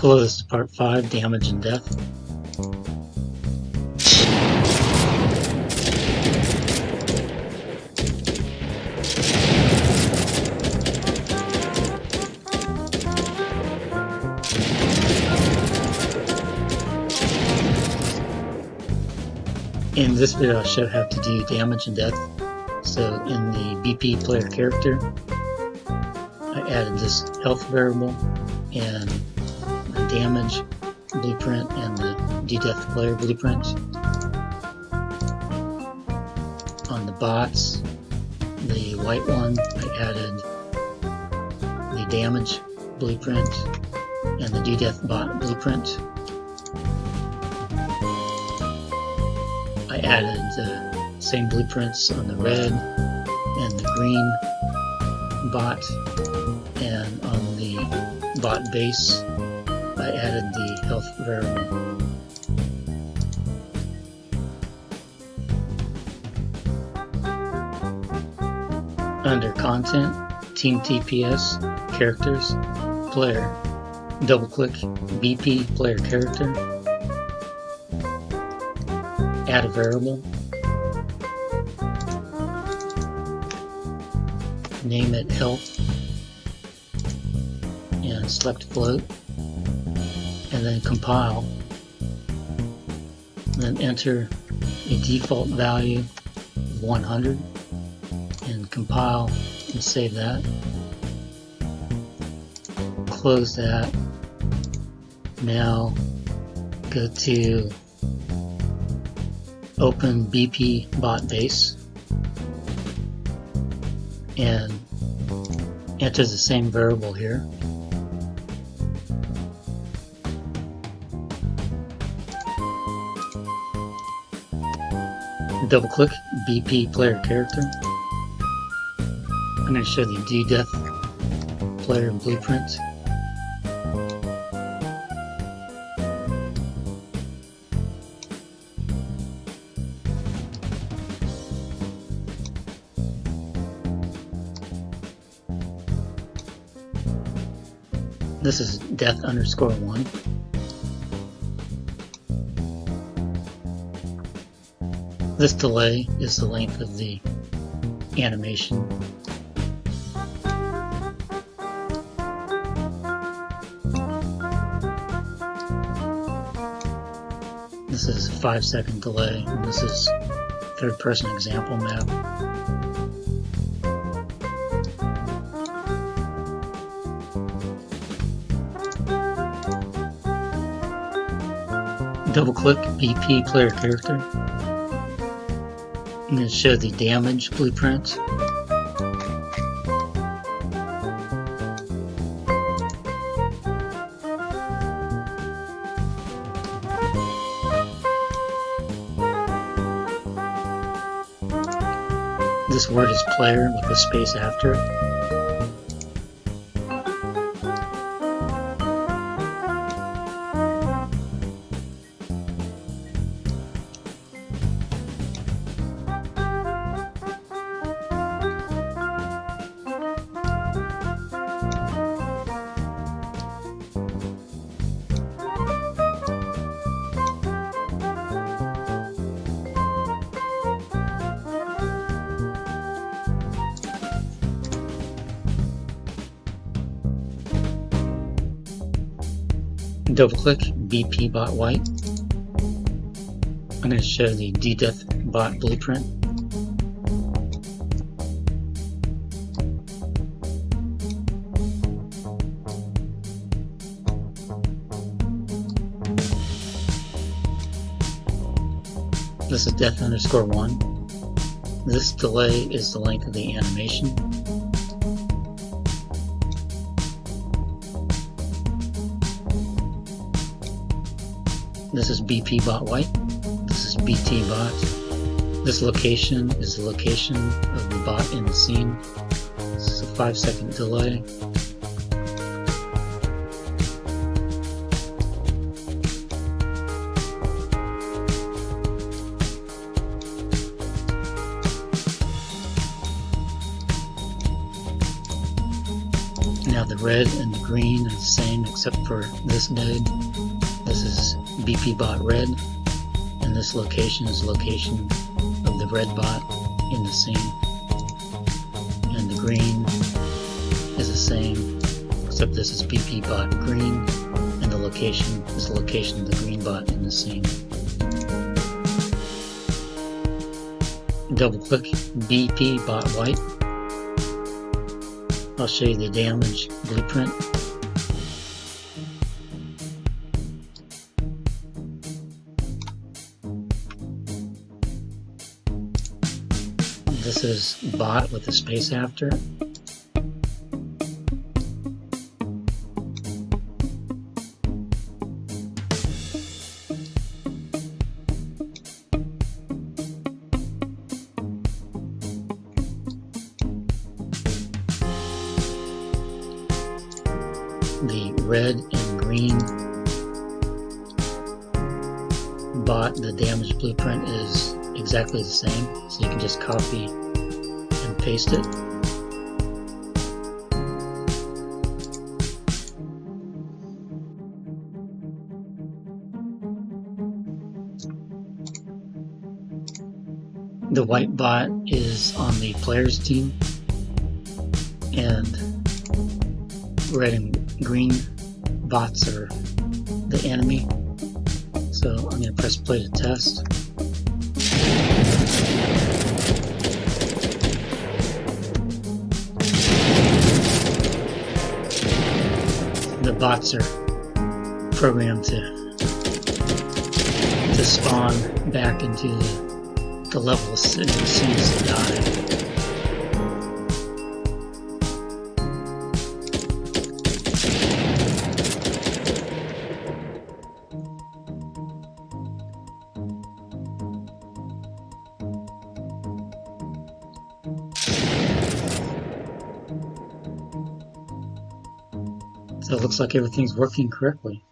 Hello, this is part 5, Damage and Death. In this video I'll show how to do damage and death. So in the BP player character, I added this health variable and the damage blueprint and the death player blueprint. On the bots, the white one, I added the damage blueprint and the death bot blueprint. I added the same blueprints on the red and the green bot, and on the bot base I added the health variable. Under Content, Team TPS, Characters, Player, double-click BP Player Character, add a variable, name it health, and select float, and then compile, and then enter a default value of 100 and compile and save that. Close that. Now go to open BP bot base and enter the same variable here. Double click BP player character. I'm going to show the death player blueprint. This is death_1. This delay is the length of the animation. This is a 5-second delay, and this is third-person example map. Double-click BP player character. I'm going to show the damage blueprint. This word is player with a space after it. Double click BP bot white. I'm going to show the death bot blueprint. This is death_1. This delay is the length of the animation. This is BP bot white. This is BT bot. This location is the location of the bot in the scene. This is a 5-second delay. Now The red and the green are the same except for this node. This is BP bot red, and this location is location of the red bot in the scene. And the green is the same, except this is BP bot green, and the location is the location of the green bot in the scene. Double click BP bot white. I'll show you the damage blueprint. This is bot with a space after. The red and green bot, the damage blueprint is exactly the same, so you can just copy and paste it. The white bot is on the player's team, and red and green bots are the enemy. So I'm going to press play to test. The bots are programmed to spawn back into the level as soon as they die. So it looks like everything's working correctly.